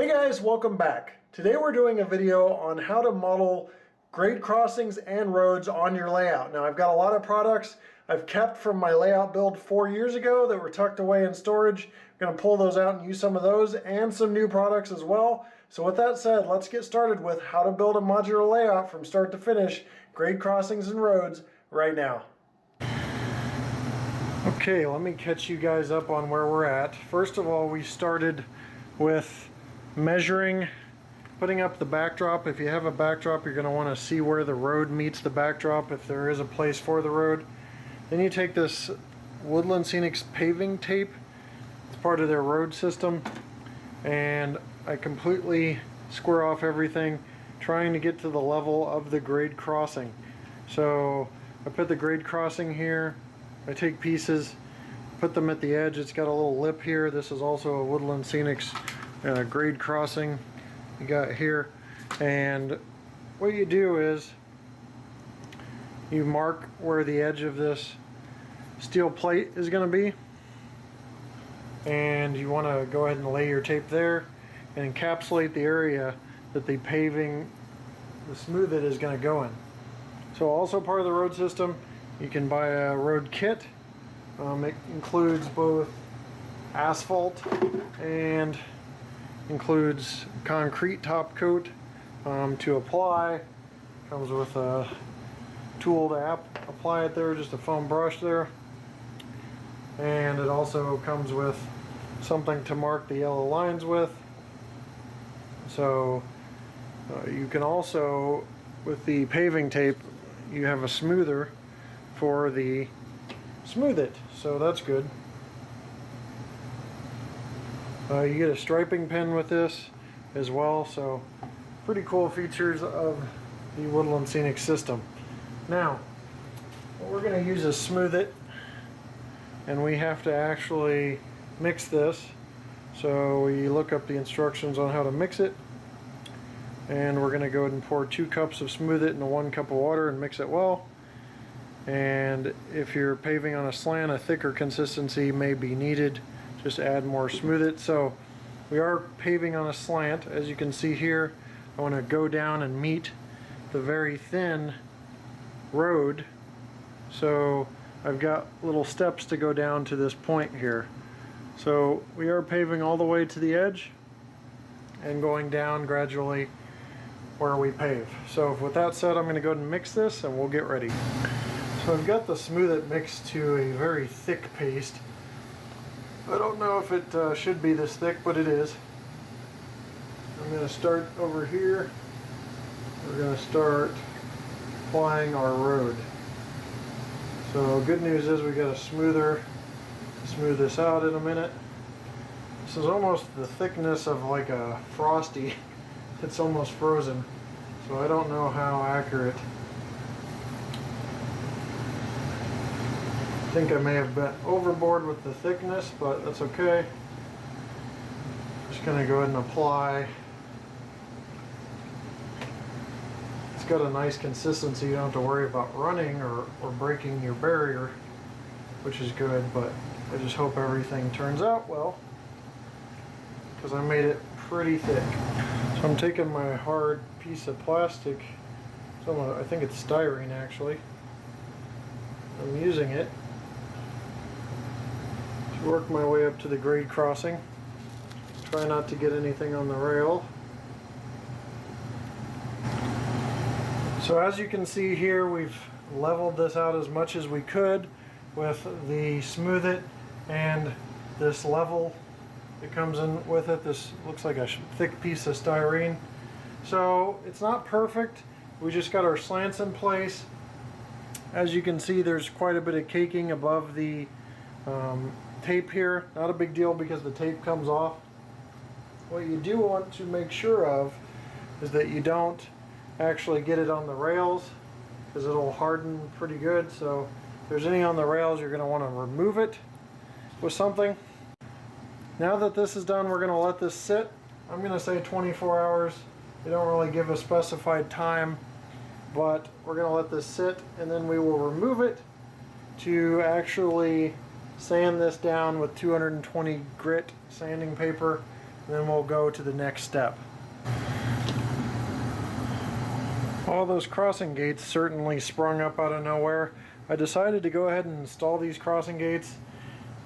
Hey guys, welcome back. Today we're doing a video on how to model grade crossings and roads on your layout. Now I've got a lot of products I've kept from my layout build 4 years ago that were tucked away in storage. I'm going to pull those out and use some of those and some new products as well. So with that said, let's get started with how to build a modular layout from start to finish, grade crossings and roads right now. Okay, let me catch you guys up on where we're at. First of all, we started with measuring, putting up the backdrop. If you have a backdrop, you're going to want to see where the road meets the backdrop, if there is a place for the road. Then you take this Woodland Scenics paving tape. It's part of their road system, and I completely square off everything, trying to get to the level of the grade crossing. So I put the grade crossing here. I take pieces, put them at the edge. It's got a little lip here. This is also a Woodland Scenics grade crossing you got here. And what you do is you mark where the edge of this steel plate is going to be, and you want to go ahead and lay your tape there and encapsulate the area that the paving, the smooth it is going to go in. So also part of the road system, you can buy a road kit. It includes both asphalt and includes concrete top coat to apply. Comes with a tool to apply it there, just a foam brush there. And it also comes with something to mark the yellow lines with. So you can also, with the paving tape, you have a smoother for the smooth it, so that's good. You get a striping pen with this as well, so pretty cool features of the Woodland Scenic system. Now, what we're going to use is smooth it, and we have to actually mix this. So we look up the instructions on how to mix it, and we're going to go ahead and pour 2 cups of smooth it into 1 cup of water and mix it well. And if you're paving on a slant, a thicker consistency may be needed. Just add more smooth it. So we are paving on a slant. As you can see here, I want to go down and meet the very thin road. So I've got little steps to go down to this point here. So we are paving all the way to the edge and going down gradually where we pave. So with that said, I'm going to go ahead and mix this and we'll get ready. So I've got the smooth it mixed to a very thick paste. I don't know if it should be this thick, but it is. I'm going to start over here. We're going to start applying our road. So good news is we got a smoother to smooth this out in a minute. This is almost the thickness of like a Frosty. It's almost frozen, so I don't know how accurate. I think I may have been overboard with the thickness, but that's okay. Just going to go ahead and apply. It's got a nice consistency. You don't have to worry about running or breaking your barrier, which is good, but I just hope everything turns out well, because I made it pretty thick. So I'm taking my hard piece of plastic, I think it's styrene actually. I'm using it to work my way up to the grade crossing. Try not to get anything on the rail. So as you can see here, we've leveled this out as much as we could with the smooth it and this level that comes in with it. This looks like a thick piece of styrene. So it's not perfect. We just got our slants in place. As you can see, there's quite a bit of caking above the tape here. Not a big deal because the tape comes off. What you do want to make sure of is that you don't actually get it on the rails, because it'll harden pretty good. So if there's any on the rails, you're going to want to remove it with something. Now that this is done, we're going to let this sit. I'm going to say 24 hours. They don't really give a specified time, but we're going to let this sit, and then we will remove it to actually sand this down with 220 grit sanding paper and then we'll go to the next step. All those crossing gates certainly sprung up out of nowhere. I decided to go ahead and install these crossing gates,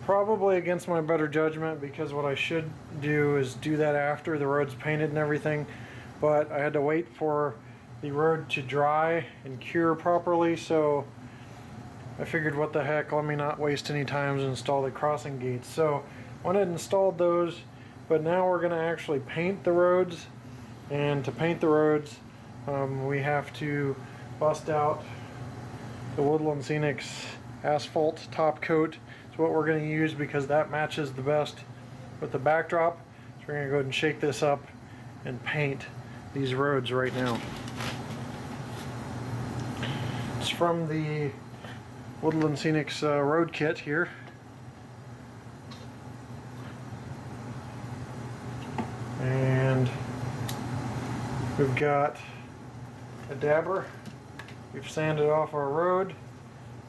probably against my better judgment, because what I should do is do that after the road's painted and everything, but I had to wait for the road to dry and cure properly, so I figured what the heck, let me not waste any time and install the crossing gates. So went ahead and installed those, but now we're going to actually paint the roads, and to paint the roads we have to bust out the Woodland Scenics asphalt top coat. It's what we're going to use because that matches the best with the backdrop. So we're going to go ahead and shake this up and paint these roads right now. It's from the Woodland Scenics road kit here. And we've got a dabber. We've sanded off our road.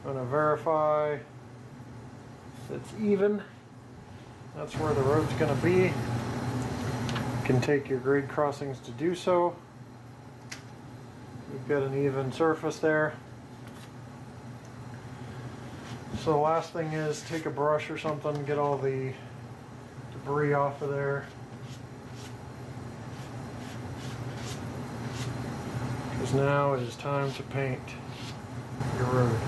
I'm going to verify it's even. That's where the road's going to be. You can take your grade crossings to do so. We've got an even surface there. So the last thing is take a brush or something, get all the debris off of there. Because now it is time to paint your road.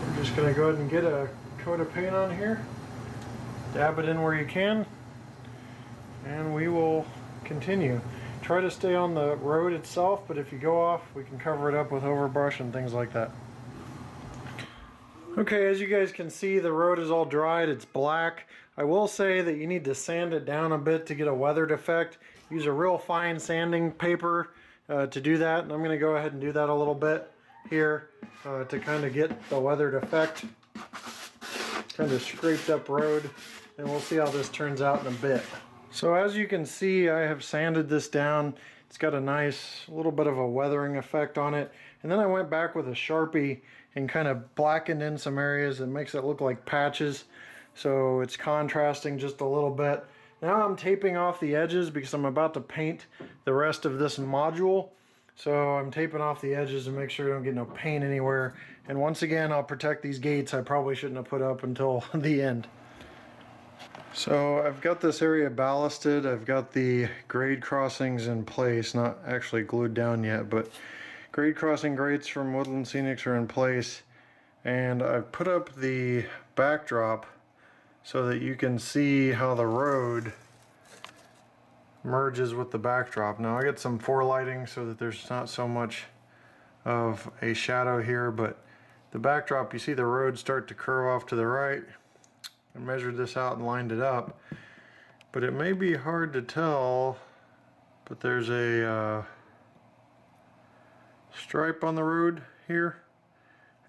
We're just going to go ahead and get a coat of paint on here, dab it in where you can, and we will continue. Try to stay on the road itself, but if you go off, we can cover it up with overbrush and things like that. Okay, as you guys can see, the road is all dried. It's black. I will say that you need to sand it down a bit to get a weathered effect. Use a real fine sanding paper to do that, and I'm going to go ahead and do that a little bit here to kind of get the weathered effect. Kind of scraped up road, and we'll see how this turns out in a bit. So as you can see, I have sanded this down. It's got a nice little bit of a weathering effect on it, and then I went back with a Sharpie and kind of blackened in some areas that makes it look like patches, so it's contrasting just a little bit. Now I'm taping off the edges because I'm about to paint the rest of this module. So I'm taping off the edges to make sure I don't get no paint anywhere. And once again, I'll protect these gates I probably shouldn't have put up until the end. So I've got this area ballasted. I've got the grade crossings in place, not actually glued down yet, but grade crossing grates from Woodland Scenics are in place. And I've put up the backdrop so that you can see how the road merges with the backdrop. Now I got some forelighting so that there's not so much of a shadow here, but the backdrop, you see the road start to curve off to the right. I measured this out and lined it up, but it may be hard to tell, but there's a stripe on the road here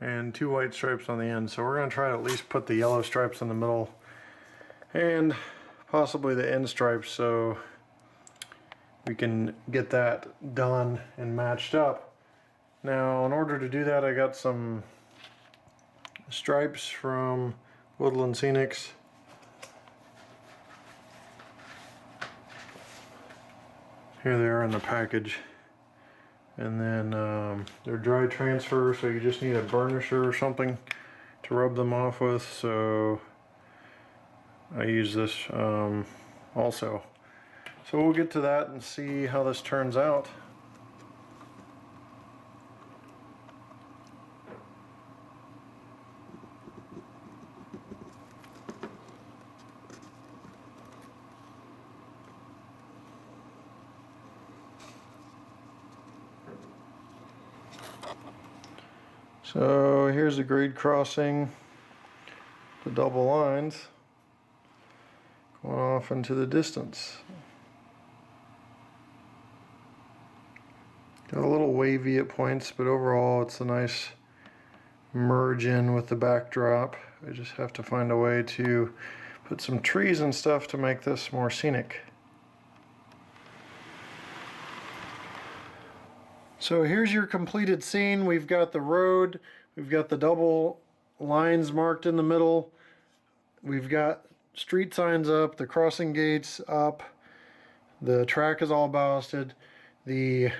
and two white stripes on the end, so we're going to try to at least put the yellow stripes in the middle and possibly the end stripes so we can get that done and matched up. Now in order to do that, I got some stripes from Woodland Scenics. Here they are in the package. And then they're dry transfer, so you just need a burnisher or something to rub them off with, so I use this also. So we'll get to that and see how this turns out. So here's the grade crossing, the double lines going off into the distance. Got a little wavy at points, but overall it's a nice merge in with the backdrop. I just have to find a way to put some trees and stuff to make this more scenic. So here's your completed scene. We've got the road, we've got the double lines marked in the middle, we've got street signs up, the crossing gates up, the track is all ballasted, the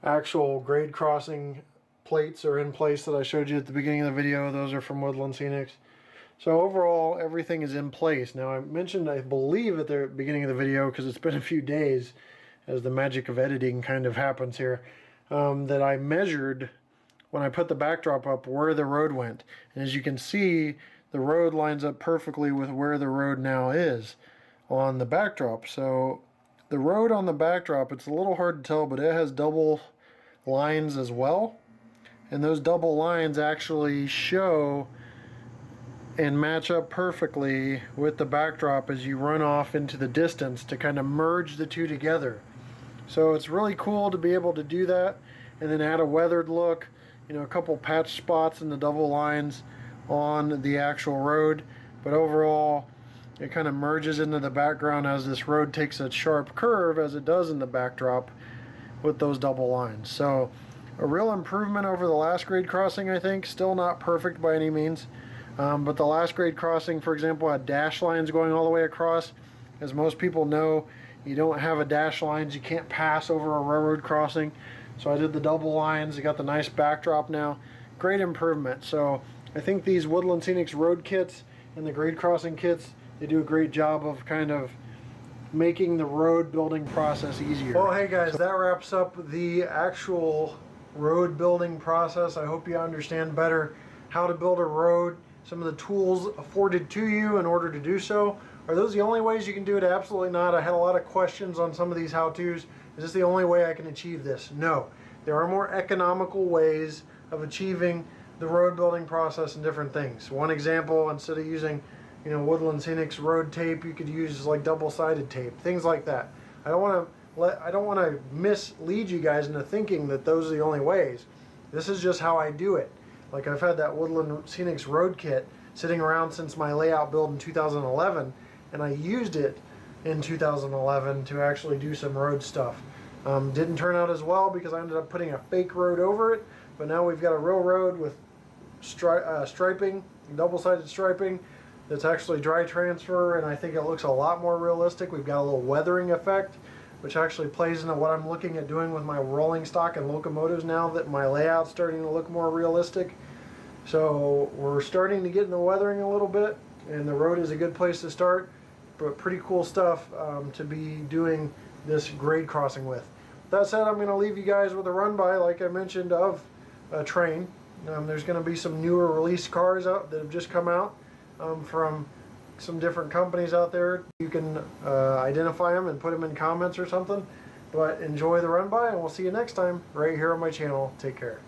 actual grade crossing plates are in place that I showed you at the beginning of the video. Those are from Woodland Scenics. So overall, everything is in place. Now I mentioned, I believe at the beginning of the video, because it's been a few days as the magic of editing kind of happens here, that I measured when I put the backdrop up where the road went. And as you can see, the road lines up perfectly with where the road now is on the backdrop. So the road on the backdrop, it's a little hard to tell, but it has double lines as well. And those double lines actually show and match up perfectly with the backdrop as you run off into the distance to kind of merge the two together. So it's really cool to be able to do that and then add a weathered look, you know, a couple patch spots in the double lines on the actual road. But overall, it kind of merges into the background as this road takes a sharp curve as it does in the backdrop with those double lines. So a real improvement over the last grade crossing, I think. Still not perfect by any means. But the last grade crossing, for example, had dash lines going all the way across. As most people know, you don't have a dash lines, you can't pass over a railroad crossing. So I did the double lines, you got the nice backdrop now. Great improvement. So I think these Woodland Scenics road kits and the grade crossing kits, they do a great job of kind of making the road building process easier. Well, hey guys, that wraps up the actual road building process. I hope you understand better how to build a road, some of the tools afforded to you in order to do so. Are those the only ways you can do it? Absolutely not. I had a lot of questions on some of these how-tos. Is this the only way I can achieve this? No. There are more economical ways of achieving the road building process and different things. One example, instead of using, you know, Woodland Scenics road tape, you could use like double-sided tape, things like that. I don't want to mislead you guys into thinking that those are the only ways. This is just how I do it. Like, I've had that Woodland Scenics road kit sitting around since my layout build in 2011, and I used it in 2011 to actually do some road stuff. Didn't turn out as well because I ended up putting a fake road over it, but now we've got a real road with striping, double-sided striping, that's actually dry transfer, and I think it looks a lot more realistic. We've got a little weathering effect, which actually plays into what I'm looking at doing with my rolling stock and locomotives now that my layout's starting to look more realistic. So we're starting to get in the weathering a little bit, and the road is a good place to start, but pretty cool stuff to be doing this grade crossing with. That said, I'm going to leave you guys with a run-by, like I mentioned, of a train. There's going to be some newer release cars out that have just come out from some different companies out there. You can identify them and put them in comments or something. But enjoy the run-by, and we'll see you next time right here on my channel. Take care.